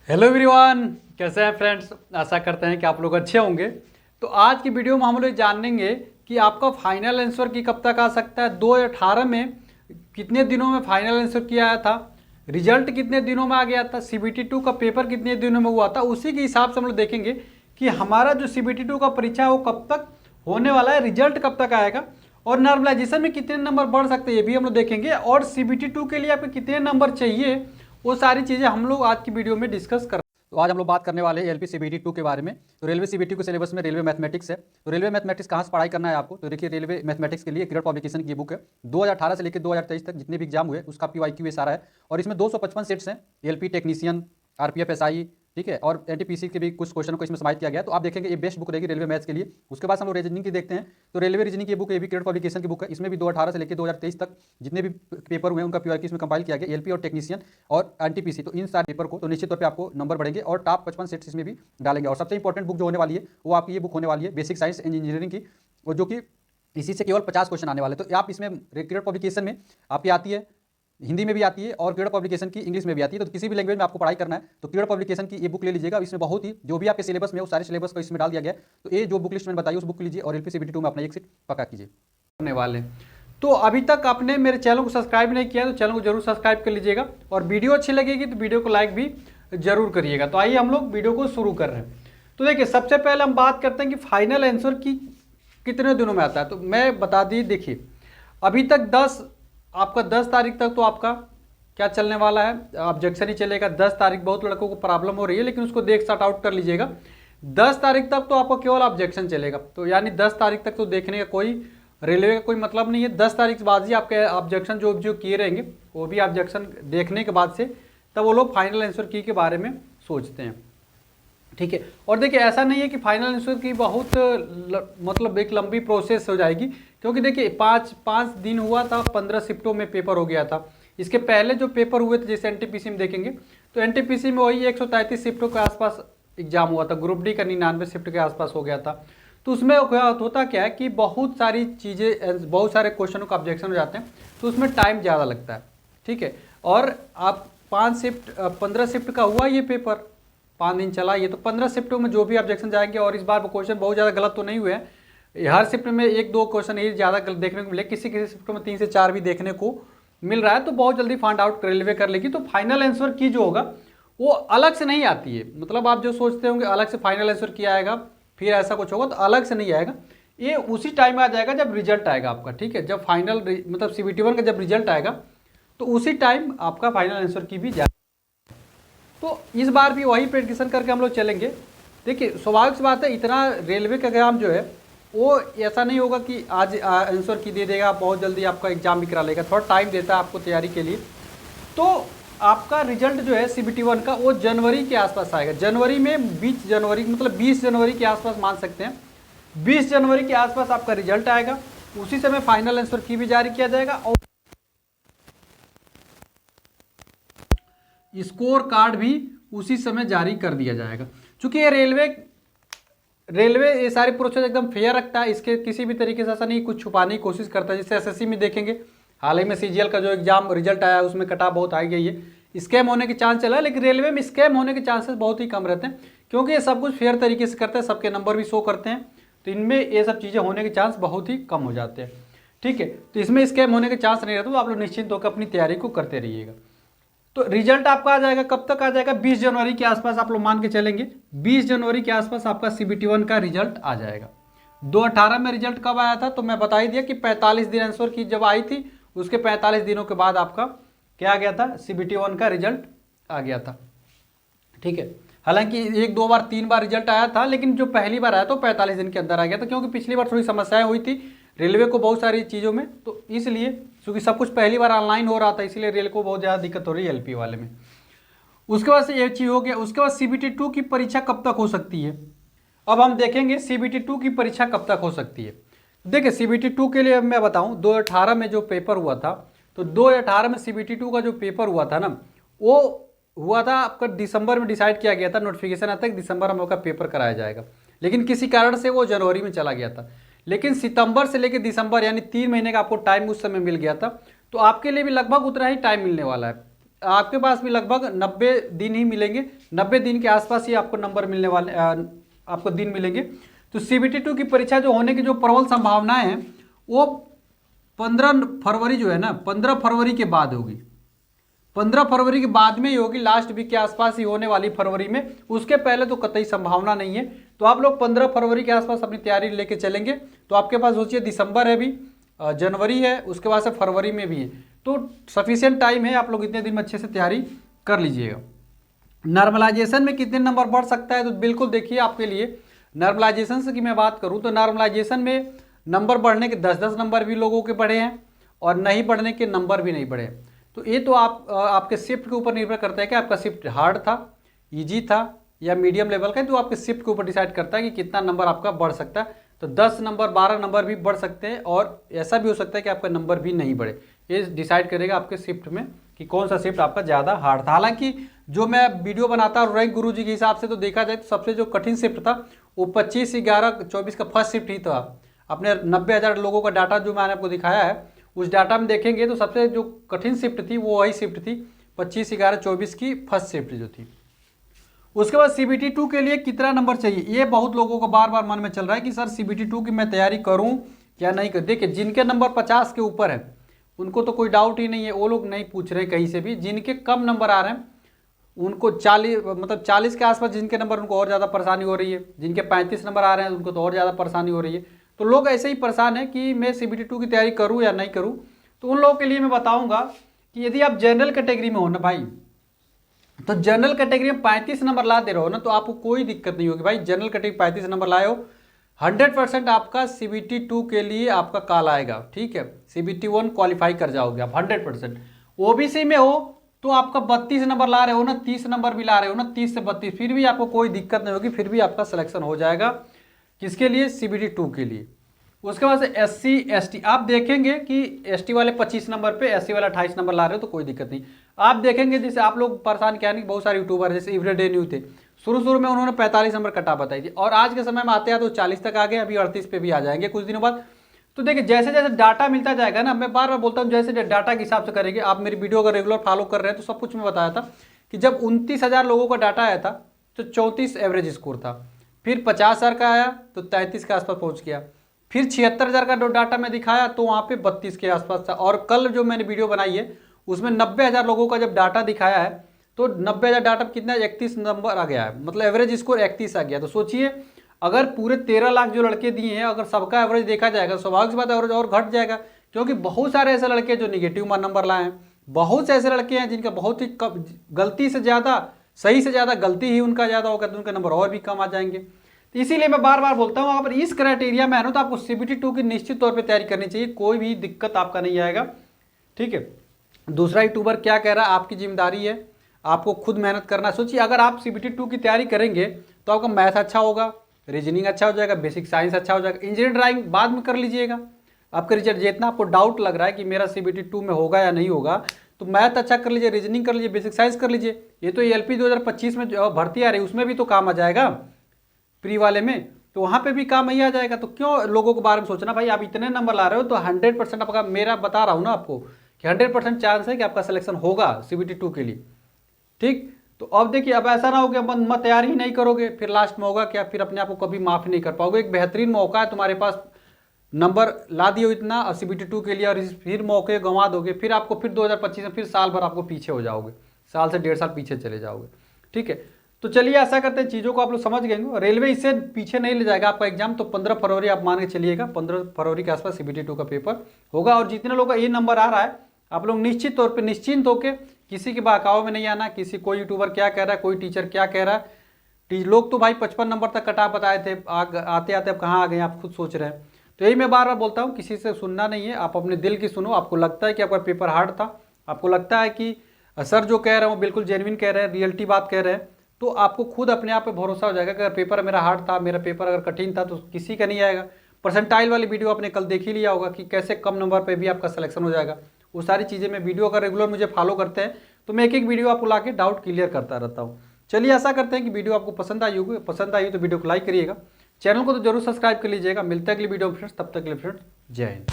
Hello everyone, कैसे हैं friends. आशा करते हैं कि आप लोग अच्छे होंगे। तो आज की वीडियो में हम लोग जानेंगे कि आपका फाइनल आंसर की कब तक आ सकता है। 2018 में कितने दिनों में फाइनल आंसर किया आया था, रिजल्ट कितने दिनों में आ गया था, CBT2 का पेपर कितने दिनों में हुआ था। उसी के हिसाब से हम लोग देखेंगे कि हमारा जो CBT2 का परीक्षा है वो कब तक होने वाला है, रिजल्ट कब तक आएगा और नॉर्मलाइजेशन में कितने नंबर बढ़ सकते हैं ये भी हम लोग देखेंगे। और CBT2 के लिए आपको कितने नंबर चाहिए वो सारी चीज़ें हम लोग आज की वीडियो में डिस्कस कर। तो आज हम लोग बात करने वाले हैं LP CBT2 के बारे में। तो रेलवे CBT के सिलेबस में रेलवे मैथमेटिक्स है। तो रेलवे मैथमेटिक्स कहाँ से पढ़ाई करना है आपको, तो देखिए रेलवे मैथमेटिक्स के लिए क्रिएट पब्लिकेशन की बुक है। 2018 से लेकर 2023 तक जितने भी एग्जाम हुए उसका PYQ ये सारा है। और इसमें 255 सेट्स हैं, LP टेक्नीशियन, RPF SI, ठीक है, और NTPC के भी कुछ क्वेश्चन को इसमें समाहित किया गया। तो आप देखेंगे ये बेस्ट बुक रहेगी रेलवे मैथ्स के लिए। उसके बाद हम लोग रीजनिंग की देखते हैं। तो रेलवे रीजनिंग की बुक ये भी क्रिएट पब्लिकेशन की बुक है। इसमें भी 2018 से लेकर 2023 तक जितने भी पेपर हुए उनका PYQ इसमें कंपाइल किया गया, LP और टेक्नीशियन और NTPC। तो इन सारे पेपर को तो निश्चित तौर पे आपको नंबर बढ़ेंगे और टॉप 55 सेट्स इसमें भी डालेंगे। और सबसे इंपॉर्टेंट बुक जो होने वाली है वो आपकी ये बुक होने वाली है बेसिक साइंस एंड इंजीनियरिंग की, और जो कि इसी से केवल 50 क्वेश्चन आने वाले। तो आप इसमें क्रिएट पब्लिकेशन में आपकी आती है, हिंदी में भी आती है और क्रिएट पब्लिकेशन की इंग्लिश में भी आती है। तो किसी भी लैंग्वेज में आपको पढ़ाई करना है तो क्रिएट पब्लिकेशन की ये बुक ले लीजिएगा। इसमें बहुत ही जो भी आपके सिलेबस में वो सारे सिलेबस को इसमें डाल दिया गया है। तो ये जो बुक लिस्ट मैंने बताई उस बुक लीजिए और LP CBT2 में अपना एक सीट पक्का कीजिए। करने वाले तो अभी तक आपने मेरे चैनल को सब्सक्राइब नहीं किया तो चैनल को जरूर सब्सक्राइब कर लीजिएगा और वीडियो अच्छी लगेगी तो वीडियो को लाइक भी जरूर करिएगा। तो आइए हम लोग वीडियो को शुरू कर रहे हैं। तो देखिए सबसे पहले हम बात करते हैं कि फाइनल आंसर की कितने दिनों में आता है। तो मैं बता दी, देखिए अभी तक 10 तारीख तक तो आपका क्या चलने वाला है, ऑब्जेक्शन ही चलेगा। 10 तारीख बहुत लड़कों को प्रॉब्लम हो रही है लेकिन उसको देख सॉर्ट आउट कर लीजिएगा। 10 तारीख तक तो आपको केवल ऑब्जेक्शन चलेगा। तो यानी 10 तारीख तक तो देखने का कोई रेलवे का कोई मतलब नहीं है। 10 तारीख के बाद ही आपके ऑब्जेक्शन जो किए रहेंगे वो भी ऑब्जेक्शन देखने के बाद से तब वो लोग फाइनल आंसर की के बारे में सोचते हैं, ठीक है। और देखिए ऐसा नहीं है कि फाइनल आंसर की बहुत मतलब एक लंबी प्रोसेस हो जाएगी, क्योंकि देखिए पाँच दिन हुआ था, 15 शिफ्टों में पेपर हो गया था। इसके पहले जो पेपर हुए थे जैसे NTPC में देखेंगे तो NTPC में वही 133 शिफ्टों के आसपास एग्जाम हुआ था। ग्रुप डी का 99 शिफ्ट के आसपास हो गया था। तो उसमें होता क्या है कि बहुत सारी चीज़ें, बहुत सारे क्वेश्चनों का ऑब्जेक्शन हो जाते हैं तो उसमें टाइम ज़्यादा लगता है, ठीक है। और आप 15 शिफ्ट का हुआ ये पेपर, 5 दिन चला ये, तो 15 शिफ्टों में जो भी ऑब्जेक्शन जाएंगे। और इस बार क्वेश्चन बहुत ज़्यादा गलत तो नहीं हुए हैं, हर शिफ्ट में 1-2 क्वेश्चन ही ज़्यादा देखने को मिले, किसी किसी शिफ्ट में 3 से 4 भी देखने को मिल रहा है। तो बहुत जल्दी फाइंड आउट रेलवे कर लेगी। तो फाइनल आंसर की जो होगा वो अलग से नहीं आती है। मतलब आप जो सोचते होंगे अलग से फाइनल आंसर किया आएगा फिर ऐसा कुछ होगा, तो अलग से नहीं आएगा। ये उसी टाइम आ जाएगा जब रिजल्ट आएगा आपका, ठीक है। जब फाइनल मतलब CBT1 का जब रिजल्ट आएगा तो उसी टाइम आपका फाइनल आंसर की भी जाएगा। तो इस बार भी वही प्रेडिक्शन करके हम लोग चलेंगे। देखिए स्वाभाविक सी बात है, इतना रेलवे का एग्जाम जो है वो ऐसा नहीं होगा कि आज आंसर की दे देगा, बहुत जल्दी आपका एग्जाम भी करा लेगा। थोड़ा टाइम देता है आपको तैयारी के लिए। तो आपका रिजल्ट जो है CBT1 का वो जनवरी के आसपास आएगा। जनवरी में 20 जनवरी मतलब 20 जनवरी के आसपास मान सकते हैं। 20 जनवरी के आसपास आपका रिजल्ट आएगा, उसी समय फाइनल आंसर की भी जारी किया जाएगा और स्कोर कार्ड भी उसी समय जारी कर दिया जाएगा। चूंकि ये रेलवे ये सारी प्रोसेस एकदम फेयर रखता है, इसके किसी भी तरीके से ऐसा नहीं कुछ छुपाने की कोशिश करता है। जैसे SSC में देखेंगे हाल ही में CGL का जो एग्जाम रिजल्ट आया उसमें कटा बहुत आई गई है, स्कैम होने के चांस चला है। लेकिन रेलवे में स्कैम होने के चांसेस बहुत ही कम रहते हैं, क्योंकि ये सब कुछ फेयर तरीके से करते हैं, सबके नंबर भी शो करते हैं। तो इनमें ये सब चीज़ें होने के चांस बहुत ही कम हो जाते हैं, ठीक है। तो इसमें स्कैम होने के चांस नहीं रहते, तो आप लोग निश्चिंत होकर अपनी तैयारी को करते रहिएगा। तो रिजल्ट आपका आ जाएगा, कब तक आ जाएगा, 20 जनवरी के आसपास आप लोग मान के चलेंगे। 20 जनवरी के आसपास आपका CBT1 का रिजल्ट आ जाएगा। 2018 में रिजल्ट कब आया था तो मैं बता ही दिया कि 45 दिन आंसर की जब आई थी उसके 45 दिनों के बाद आपका क्या आ गया था, CBT1 का रिजल्ट आ गया था, ठीक है। हालांकि 1-2 बार 3 बार रिजल्ट आया था, लेकिन जो पहली बार आया तो 45 दिन के अंदर आ गया था, क्योंकि पिछली बार थोड़ी समस्याएं हुई थी रेलवे को बहुत सारी चीज़ों में। तो इसलिए क्योंकि सब कुछ पहली बार ऑनलाइन हो रहा था इसलिए रेल को बहुत ज़्यादा दिक्कत हो रही है LP वाले में। उसके बाद से ये चीज़ हो गया। उसके बाद CBT2 की परीक्षा कब तक हो सकती है, अब हम देखेंगे CBT2 की परीक्षा कब तक हो सकती है। देखिए CBT2 के लिए मैं बताऊं, 2018 में जो पेपर हुआ था तो 2018 में CBT2 का जो पेपर हुआ था ना वो हुआ था आपका दिसंबर में डिसाइड किया गया था, नोटिफिकेशन आता है कि दिसंबर में आपका पेपर कराया जाएगा, लेकिन किसी कारण से वो जनवरी में चला गया था। लेकिन सितंबर से लेकर दिसंबर यानी 3 महीने का आपको टाइम उस समय मिल गया था। तो आपके लिए भी लगभग उतना ही टाइम मिलने वाला है। आपके पास भी लगभग 90 दिन ही मिलेंगे, 90 दिन के आसपास ही आपको नंबर मिलने वाले, आपको दिन मिलेंगे। तो CBT 2 की परीक्षा जो होने की जो प्रबल संभावनाएं हैं वो 15 फरवरी जो है ना, 15 फरवरी के बाद होगी, 15 फरवरी के बाद में ही होगी, लास्ट वीक के आसपास ही होने वाली फरवरी में, उसके पहले तो कतई संभावना नहीं है। तो आप लोग 15 फरवरी के आसपास अपनी तैयारी लेके चलेंगे तो आपके पास सोचिए दिसंबर है, भी जनवरी है, उसके बाद से फरवरी में भी है, तो सफिशिएंट टाइम है, आप लोग इतने दिन में अच्छे से तैयारी कर लीजिएगा। नॉर्मलाइजेशन में कितने नंबर बढ़ सकता है, तो बिल्कुल देखिए आपके लिए नॉर्मलाइजेशन से की मैं बात करूँ तो नॉर्मलाइजेशन में नंबर बढ़ने के 10-10 नंबर भी लोगों के बढ़े हैं और नहीं बढ़ने के नंबर भी नहीं बढ़े। तो ये तो आपके शिफ्ट के ऊपर निर्भर करता है कि आपका शिफ्ट हार्ड था, इजी था या मीडियम लेवल का है, तो आपके शिफ्ट के ऊपर डिसाइड करता है कि कितना नंबर आपका बढ़ सकता है। तो 10 नंबर 12 नंबर भी बढ़ सकते हैं और ऐसा भी हो सकता है कि आपका नंबर भी नहीं बढ़े। ये डिसाइड करेगा आपके शिफ्ट में कि कौन सा शिफ्ट आपका ज़्यादा हार्ड था। हालांकि जो मैं वीडियो बनाता हूँ रैंक गुरुजी के हिसाब से तो देखा जाए तो सबसे जो कठिन शिफ्ट था वो 25/11/24 का फर्स्ट शिफ्ट ही था। अपने 90,000 लोगों का डाटा जो मैंने आपको दिखाया है उस डाटा में देखेंगे तो सबसे जो कठिन शिफ्ट थी वो वही शिफ्ट थी 25/11/24 की फर्स्ट शिफ्ट जो थी। उसके बाद CBT 2 के लिए कितना नंबर चाहिए, ये बहुत लोगों को बार बार मन में चल रहा है कि सर CBT 2 की मैं तैयारी करूं या नहीं कर। देखिए जिनके नंबर 50 के ऊपर है उनको तो कोई डाउट ही नहीं है, वो लोग नहीं पूछ रहे कहीं से भी। जिनके कम नंबर आ रहे हैं उनको 40 के आसपास जिनके नंबर उनको और ज़्यादा परेशानी हो रही है। जिनके 35 नंबर आ रहे हैं उनको तो और ज़्यादा परेशानी हो रही है। तो लोग ऐसे ही परेशान हैं कि मैं CBT 2 की तैयारी करूँ या नहीं करूँ। तो उन लोगों के लिए मैं बताऊँगा कि यदि आप जनरल कैटेगरी में हो ना भाई, तो जनरल कैटेगरी में 35 नंबर ला दे रहे हो ना तो आपको कोई दिक्कत नहीं होगी भाई। जनरल कैटेगरी 35 नंबर लाए हो 100% आपका CBT 2 के लिए आपका कॉल आएगा, ठीक है। CBT 1 क्वालिफाई कर जाओगे आप 100%। OBC में हो तो आपका 32 नंबर ला रहे हो ना, 30 नंबर भी ला रहे हो ना, 30 से 32, फिर भी आपको कोई दिक्कत नहीं होगी, फिर भी आपका सिलेक्शन हो जाएगा। किसके लिए, CBT 2 के लिए। उसके बाद से SC ST आप देखेंगे कि ST वाले 25 नंबर पे, SC वाला 28 नंबर ला रहे हो तो कोई दिक्कत नहीं। आप देखेंगे जैसे आप लोग परेशान क्या नहीं, बहुत सारे यूट्यूबर जैसे एवरीडे न्यू थे, शुरू में उन्होंने 45 नंबर कटा बताई थी और आज के समय में आते हैं तो 40 तक आ गए, अभी 38 पे भी आ जाएंगे कुछ दिनों बाद। तो देखिए जैसे जैसे डाटा मिलता जाएगा ना, मैं बार बार बोलता हूँ जैसे डाटा के हिसाब से करेंगे। आप मेरी वीडियो अगर रेगुलर फॉलो कर रहे हैं तो सब कुछ मैं बताया था कि जब 29,000 लोगों का डाटा आया था तो 34 एवरेज स्कोर था, फिर 50,000 का आया तो 33 के आसपास पहुँच गया, फिर 76,000 का डाटा मैं दिखाया तो वहाँ पे 32 के आसपास था, और कल जो मैंने वीडियो बनाई है उसमें 90,000 लोगों का जब डाटा दिखाया है तो 90,000 डाटा कितना 31 नंबर आ गया है, मतलब एवरेज स्कोर 31 आ गया। तो सोचिए अगर पूरे 13 लाख जो लड़के दिए हैं अगर सबका एवरेज देखा जाएगा तो स्वाभाविक सी बात एवरेज और घट जाएगा, क्योंकि बहुत सारे ऐसे लड़के जो निगेटिव नंबर लाए हैं, बहुत से ऐसे लड़के हैं जिनका बहुत ही गलती से ज़्यादा सही से ज़्यादा गलती ही उनका ज़्यादा होगा तो उनके नंबर और भी कम आ जाएंगे। तो इसीलिए मैं बार बार बोलता हूँ अगर इस क्राइटेरिया में है ना तो आपको CBT 2 की निश्चित तौर पे तैयारी करनी चाहिए, कोई भी दिक्कत आपका नहीं आएगा, ठीक है। दूसरा यूट्यूबर क्या कह रहा है आपकी जिम्मेदारी है, आपको खुद मेहनत करना। सोचिए अगर आप CBT 2 की तैयारी करेंगे तो आपका मैथ अच्छा होगा, रीजनिंग अच्छा हो जाएगा, बेसिक साइंस अच्छा हो जाएगा, इंजीनियरिंग ड्राइंग बाद में कर लीजिएगा। आपका रिजल्ट जितना आपको डाउट लग रहा है कि मेरा CBT 2 में होगा या नहीं होगा तो मैथ अच्छा कर लीजिए, रीजनिंग कर लीजिए, बेसिक साइंस कर लीजिए। ये तो LP 2025 में जो भर्ती आ रही है उसमें भी तो काम आ जाएगा, प्री वाले में, तो वहाँ पे भी काम ही आ जाएगा। तो क्यों लोगों के बारे में सोचना भाई, आप इतने नंबर ला रहे हो तो 100% आपका, मेरा बता रहा हूँ ना आपको कि 100% चांस है कि आपका सिलेक्शन होगा CBT 2 के लिए, ठीक। तो अब देखिए अब ऐसा ना हो कि मत तैयारी ही नहीं करोगे फिर लास्ट में होगा क्या, फिर अपने आप को कभी माफ़ नहीं कर पाओगे। एक बेहतरीन मौका है तुम्हारे पास, नंबर ला दिए इतना CBT 2 के लिए और फिर मौके गंवा दोगे, फिर आपको फिर 2025 में फिर साल भर आपको पीछे हो जाओगे, साल से 1.5 साल पीछे चले जाओगे, ठीक है। तो चलिए ऐसा करते हैं, चीज़ों को आप लोग समझ गए। रेलवे इससे पीछे नहीं ले जाएगा आपका एग्जाम, तो 15 फरवरी आप मान के चलिएगा, 15 फरवरी के आसपास CBT 2 का पेपर होगा। और जितने लोगों का ये नंबर आ रहा है आप लोग निश्चित तौर पे निश्चिंत होकर किसी के बहकावे में नहीं आना, किसी कोई यूट्यूबर क्या कह रहा है, कोई टीचर क्या कह रहा है। लोग तो भाई 55 नंबर तक कटा बताए थे, आते आते अब कहाँ आ गए आप खुद सोच रहे हैं। तो यही मैं बार बार बोलता हूँ किसी से सुनना नहीं है, आप अपने दिल की सुनो। आपको लगता है कि आपका पेपर हार्ड था, आपको लगता है कि सर जो कह रहे हैं वो बिल्कुल जेन्युइन कह रहे हैं, रियलिटी बात कह रहे हैं, तो आपको खुद अपने आप पे भरोसा हो जाएगा कि अगर पेपर मेरा हार्ड था, मेरा पेपर अगर कठिन था तो किसी का नहीं आएगा। परसेंटाइल वाली वीडियो आपने कल देख ही लिया होगा कि कैसे कम नंबर पे भी आपका सिलेक्शन हो जाएगा। वो सारी चीज़ें मैं वीडियो अगर रेगुलर मुझे फॉलो करते हैं तो मैं एक एक वीडियो आपको ला के डाउट क्लियर करता रहता हूँ। चलिए ऐसा करते हैं कि वीडियो आपको पसंद आई होगी, पसंद आई तो वीडियो को लाइक करिएगा, चैनल को तो जरूर सब्सक्राइब कर लीजिएगा। मिलते हैं अगली वीडियो में फ्रेंड्स, तब तक के लिए फ्रेंड्स जय हिंद।